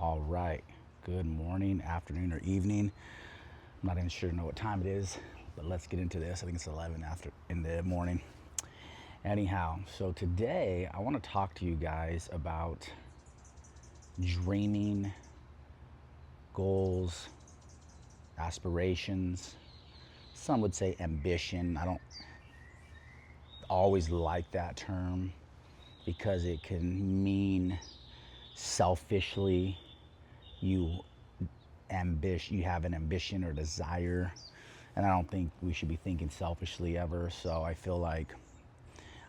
All right. Good morning, afternoon, or evening. I'm not even sure to know what time it is, but let's get into this. I think it's 11 after in the morning. Anyhow, so today I want to talk to you guys about dreaming, goals, aspirations. Some would say ambition. I don't always like that term because it can mean selfishly you you have an ambition or desire, and I don't think we should be thinking selfishly ever. So I feel like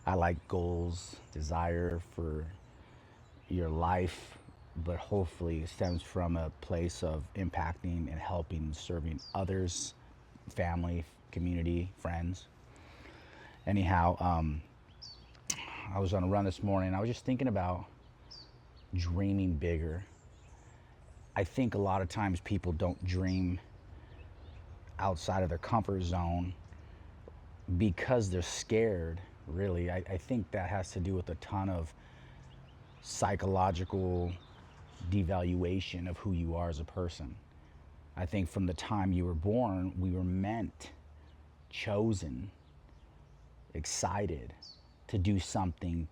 I like goals, desire for your life, but hopefully it stems from a place of impacting and helping, serving others, family, community, friends. Anyhow, I was on a run this morning. I was just thinking about dreaming bigger. I think a lot of times people don't dream outside of their comfort zone because they're scared, really. I think that has to do with a ton of psychological devaluation of who you are as a person. I think from the time you were born, we were meant, chosen, excited to do something,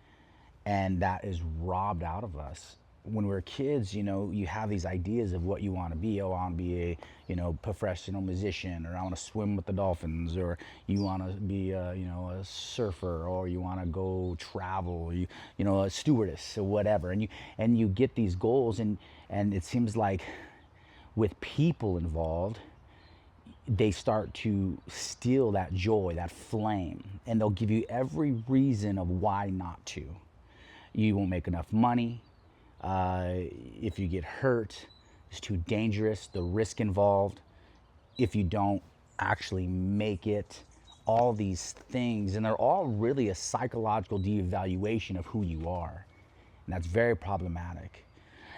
and that is robbed out of us. When we're kids, you have these ideas of what you want to be. Oh, I want to be a, professional musician, or I want to swim with the dolphins, or you want to be a surfer, or you want to go travel, a stewardess or whatever. And you get these goals, and it seems like with people involved, they start to steal that joy, that flame, and they'll give you every reason of why not to. You won't make enough money. If you get hurt, it's too dangerous, the risk involved. If you don't actually make it, all these things, and they're all really a psychological devaluation of who you are. And that's very problematic.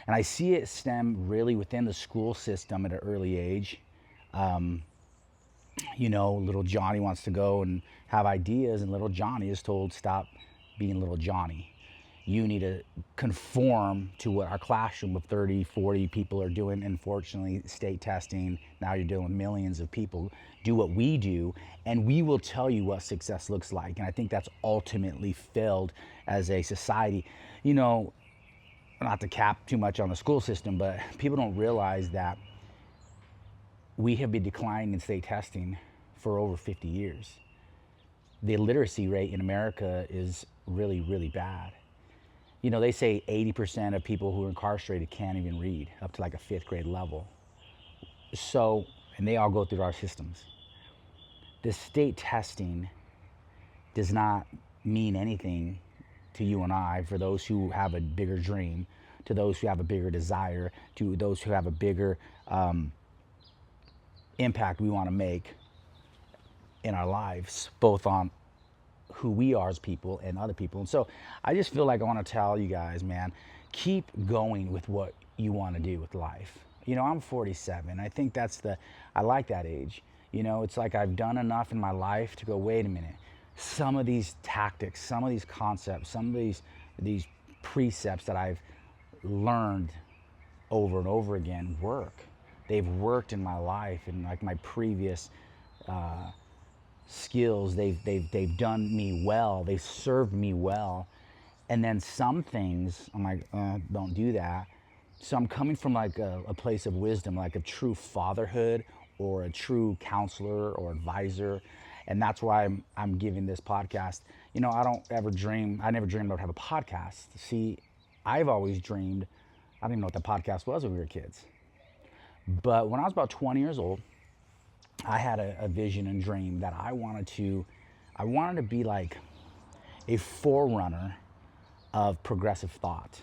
And I see it stem really within the school system at an early age. Little Johnny wants to go and have ideas, and little Johnny is told, stop being little Johnny. You need to conform to what our classroom of 30, 40 people are doing. Unfortunately, state testing, now you're dealing with millions of people, do what we do, and we will tell you what success looks like. And I think that's ultimately failed as a society. Not to cap too much on the school system, but people don't realize that we have been declining in state testing for over 50 years. The literacy rate in America is really, really bad. They say 80% of people who are incarcerated can't even read up to like a fifth grade level. So, and they all go through our systems. The state testing does not mean anything to you and I, for those who have a bigger dream, to those who have a bigger desire, to those who have a bigger impact we want to make in our lives, both on who we are as people and other people. And so I just feel like I want to tell you guys, man, keep going with what you want to do with life. I'm 47. I think I like that age. It's like I've done enough in my life to go, wait a minute. Some of these tactics, some of these concepts, some of these precepts that I've learned over and over again work. They've worked in my life, and like my previous skills, they've done me well. They've served me well. And then some things I'm like, don't do that. So I'm coming from like a place of wisdom, like a true fatherhood or a true counselor or advisor. And that's why I'm giving this podcast. I never dreamed I would have a podcast. See, I've always dreamed, I didn't even know what the podcast was when we were kids. But when I was about 20 years old, I had a vision and dream that I wanted to be like a forerunner of progressive thought.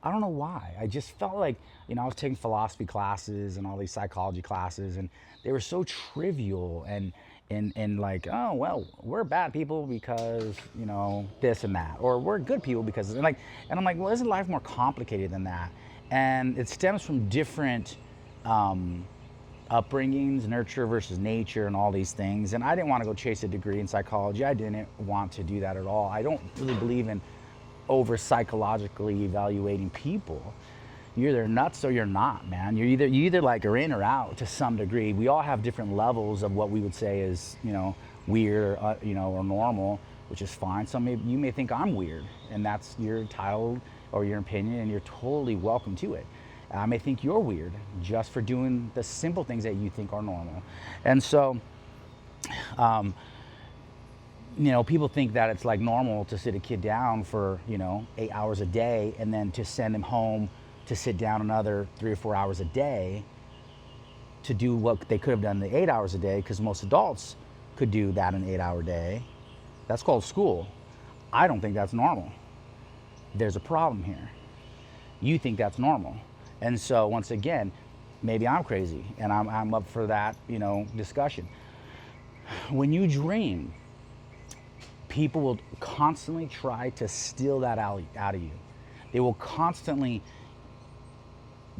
I don't know why. I just felt like, I was taking philosophy classes and all these psychology classes, and they were so trivial and like, oh, well, we're bad people because, this and that, or we're good people because, and I'm like, well, isn't life more complicated than that? And it stems from different upbringings, nurture versus nature, and all these things. And I didn't want to go chase a degree in psychology. I didn't want to do that at all. I don't really believe in over psychologically evaluating people. You're either nuts or you're not, man. You either like are in or out to some degree. We all have different levels of what we would say is, weird, or, or normal, which is fine. You may think I'm weird, and that's your title or your opinion, and you're totally welcome to it. I may think you're weird just for doing the simple things that you think are normal. And so, people think that it's like normal to sit a kid down for, 8 hours a day and then to send him home to sit down another 3 or 4 hours a day to do what they could have done in the 8 hours a day, because most adults could do that in an 8-hour day. That's called school. I don't think that's normal. There's a problem here. You think that's normal. And so once again, maybe I'm crazy, and I'm up for that, discussion. When you dream, people will constantly try to steal that out of you. They will constantly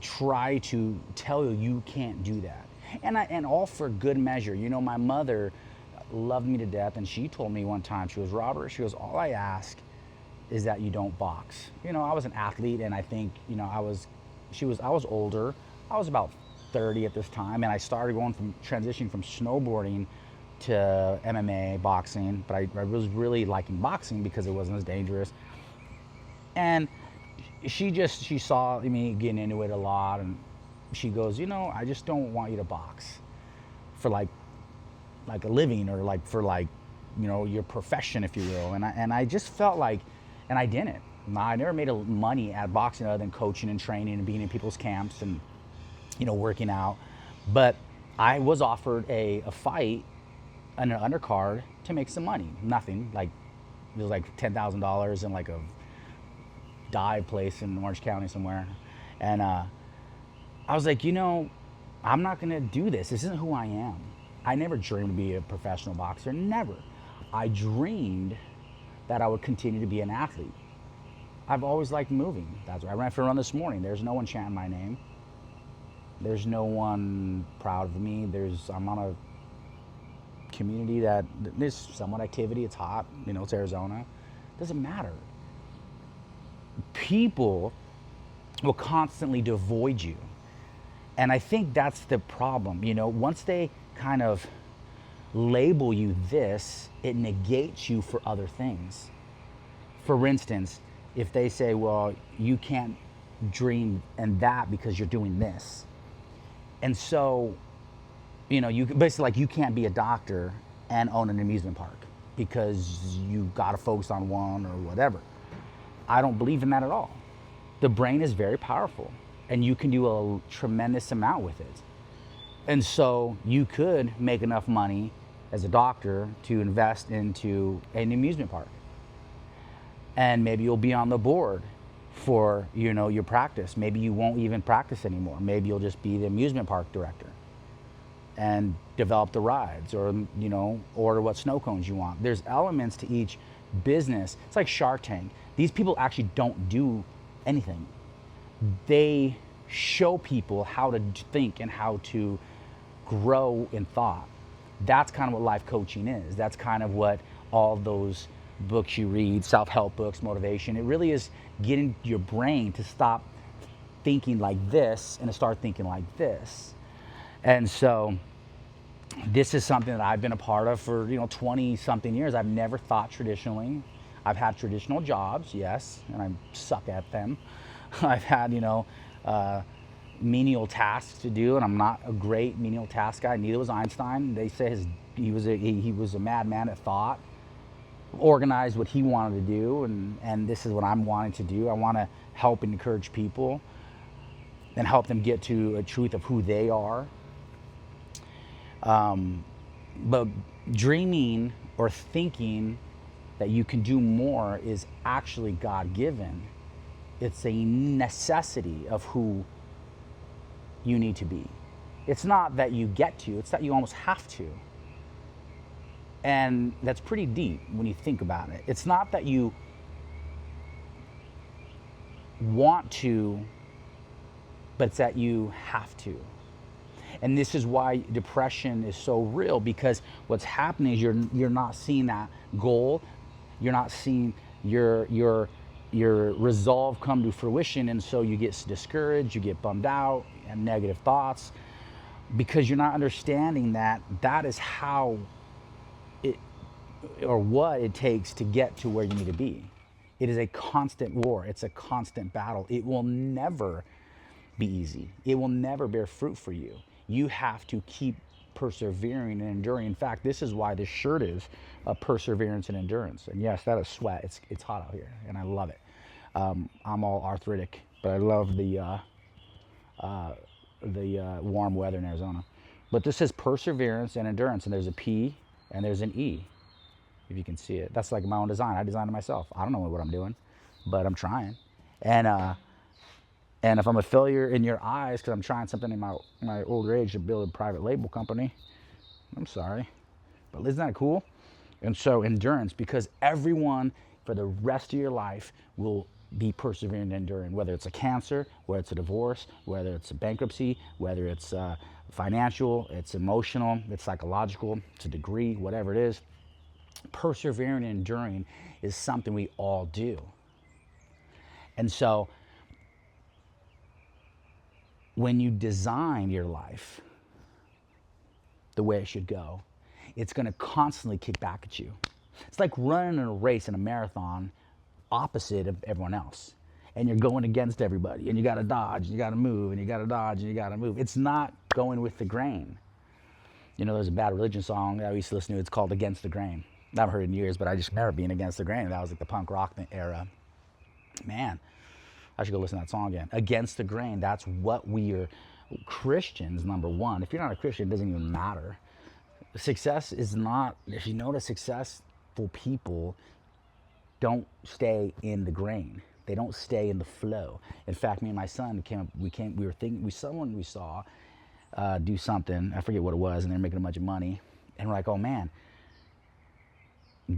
try to tell you can't do that. And all for good measure. My mother loved me to death, and she told me one time, she goes, Robert, she goes, all I ask is that you don't box. I was an athlete, and I think, I was older. I was about 30 at this time, and I started transitioning from snowboarding to MMA, boxing, but I was really liking boxing because it wasn't as dangerous. And she saw me getting into it a lot, and she goes, I just don't want you to box for like a living, or for your profession, if you will. And I just felt like, and I didn't. I never made money at boxing other than coaching and training and being in people's camps and, working out. But I was offered a fight on an undercard to make some money. Nothing. It was like $10,000 in like a dive place in Orange County somewhere. And I was like, I'm not going to do this. This isn't who I am. I never dreamed to be a professional boxer. Never. I dreamed that I would continue to be an athlete. I've always liked moving. That's why I ran for a run this morning. There's no one chanting my name. There's no one proud of me. I'm on a community that there's somewhat activity. It's hot. It's Arizona. Doesn't matter. People will constantly devoid you. And I think that's the problem. Once they kind of label you this, it negates you for other things. For instance, if they say, well, you can't dream and that because you're doing this. And so, you basically, like, you can't be a doctor and own an amusement park because you got to focus on one or whatever. I don't believe in that at all. The brain is very powerful, and you can do a tremendous amount with it. And so you could make enough money as a doctor to invest into an amusement park. And maybe you'll be on the board for, your practice. Maybe you won't even practice anymore. Maybe you'll just be the amusement park director and develop the rides, or, order what snow cones you want. There's elements to each business. It's like Shark Tank. These people actually don't do anything. They show people how to think and how to grow in thought. That's kind of what life coaching is. That's kind of what all those books you read, self-help books, motivation, it really is getting your brain to stop thinking like this and to start thinking like this. And so this is something that I've been a part of for 20 something years. I've never thought traditionally. I've had traditional jobs, yes, and I suck at them. I've had menial tasks to do, and I'm not a great menial task guy. Neither was Einstein. They say he was a madman at thought, organized what he wanted to do, and this is what I'm wanting to do. I want to help and encourage people and help them get to a truth of who they are. But dreaming or thinking that you can do more is actually God-given. It's a necessity of who you need to be. It's not that you get to, it's that you almost have to. And that's pretty deep when you think about it. It's not that you want to, but it's that you have to. And this is why depression is so real, because what's happening is you're not seeing that goal. You're not seeing your your resolve come to fruition, and so you get discouraged, you get bummed out, and negative thoughts, because you're not understanding that that is how it, or what it takes to get to where you need to be. It is a constant war. It's a constant battle. It will never be easy. It will never bear fruit for you. You have to keep persevering and enduring. In fact, this is why this shirt is perseverance and endurance. And yes, that is sweat. It's hot out here, and I love it. I'm all arthritic, but I love the warm weather in Arizona. But this says perseverance and endurance, and there's a P and there's an E, if you can see it. That's like my own design. I designed it myself. I don't know what I'm doing, but I'm trying. And if I'm a failure in your eyes because I'm trying something in my older age to build a private label company, I'm sorry. But isn't that cool? And so endurance, because everyone for the rest of your life will be persevering and enduring, whether it's a cancer, whether it's a divorce, whether it's a bankruptcy, whether it's financial, it's emotional, it's psychological, it's a degree, whatever it is. Persevering and enduring is something we all do. And so when you design your life the way it should go, it's going to constantly kick back at you. It's like running in a race in a marathon opposite of everyone else. And you're going against everybody, and you got to dodge, and you got to move, and you got to dodge, and you got to move. It's not going with the grain. You know, there's a Bad Religion song that I used to listen to. It's called Against the Grain. I haven't heard it in years, but I just remember being against the grain. That was like the punk rock era. Man, I should go listen to that song again. Against the grain. That's what we are. Christians, number one. If you're not a Christian, it doesn't even matter. Success is not, if you notice, successful people don't stay in the grain. They don't stay in the flow. In fact, me and my son someone we saw do something, I forget what it was, and they're making a bunch of money. And we're like, oh man,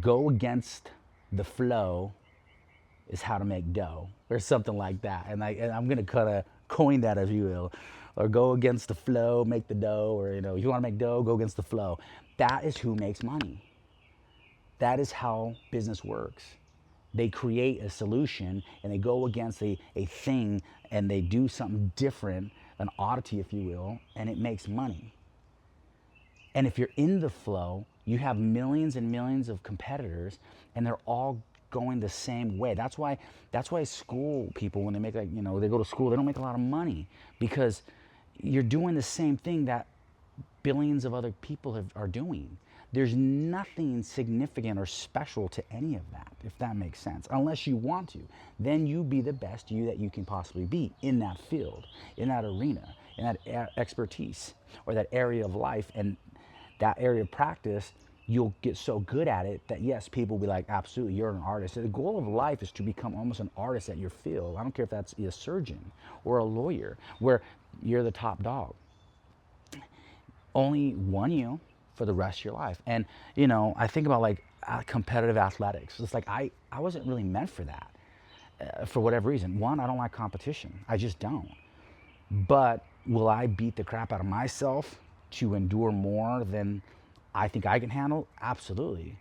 go against the flow is how to make dough, or something like that. And I'm gonna kind of coin that, if you will, or go against the flow, make the dough, or, you know, if you want to make dough, go against the flow. That is who makes money. That is how business works. They create a solution and they go against a thing, and they do something different, an oddity, if you will, and it makes money. And if you're in the flow, you have millions and millions of competitors, and they're all going the same way. That's why school people, when they make, like, you know, they go to school, they don't make a lot of money, because you're doing the same thing that billions of other people are doing. There's nothing significant or special to any of that, if that makes sense, unless you want to. Then you be the best you that you can possibly be in that field, in that arena, in that expertise, or that area of life, and that area of practice. You'll get so good at it that, yes, people will be like, absolutely, you're an artist. So the goal of life is to become almost an artist at your field. I don't care if that's a surgeon or a lawyer, where you're the top dog. Only one you for the rest of your life. And, you know, I think about like competitive athletics. It's like I wasn't really meant for that, for whatever reason. One, I don't like competition. I just don't. But will I beat the crap out of myself to endure more than I think I can handle? Absolutely.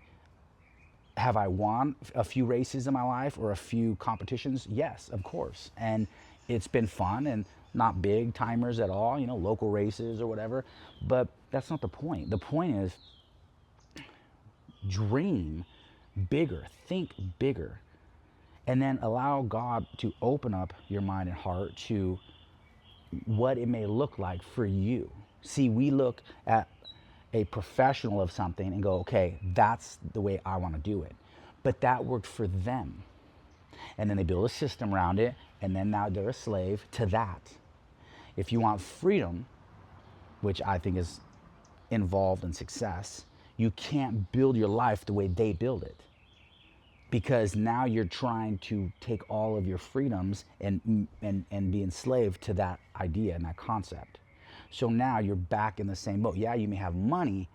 Have I won a few races in my life or a few competitions? Yes, of course. And it's been fun, and not big timers at all, you know, local races or whatever. But that's not the point. The point is, dream bigger, think bigger, and then allow God to open up your mind and heart to what it may look like for you. See, we look at a professional of something and go, okay, that's the way I want to do it. But that worked for them. And then they build a system around it, and then now they're a slave to that. If you want freedom, which I think is involved in success, you can't build your life the way they build it. Because now you're trying to take all of your freedoms and be enslaved to that idea and that concept. So now you're back in the same boat. Yeah, you may have money,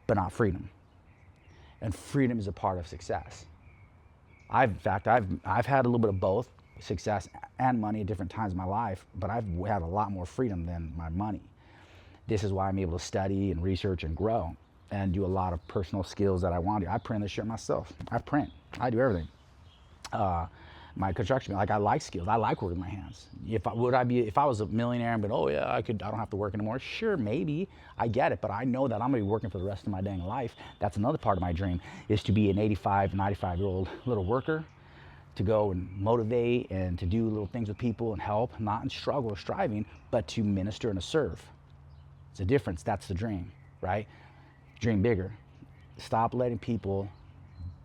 but not freedom. And freedom is a part of success. I've had a little bit of both, success and money, at different times in my life, but I've had a lot more freedom than my money. This is why I'm able to study and research and grow and do a lot of personal skills that I want to do. I print this shirt myself. I print. I do everything. my construction, like I like skills. I like working with my hands. If I was a millionaire and oh yeah, I don't have to work anymore. Sure, maybe, I get it, but I know that I'm gonna be working for the rest of my dang life. That's another part of my dream, is to be an 85, 95-year-old little worker, to go and motivate and to do little things with people and help, not in struggle or striving, but to minister and to serve. It's a difference. That's the dream, right? Dream bigger. Stop letting people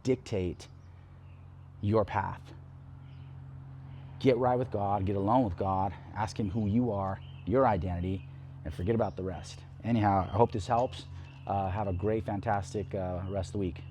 dictate your path. Get right with God, get alone with God, ask him who you are, your identity, and forget about the rest. Anyhow, I hope this helps. Have a great, fantastic rest of the week.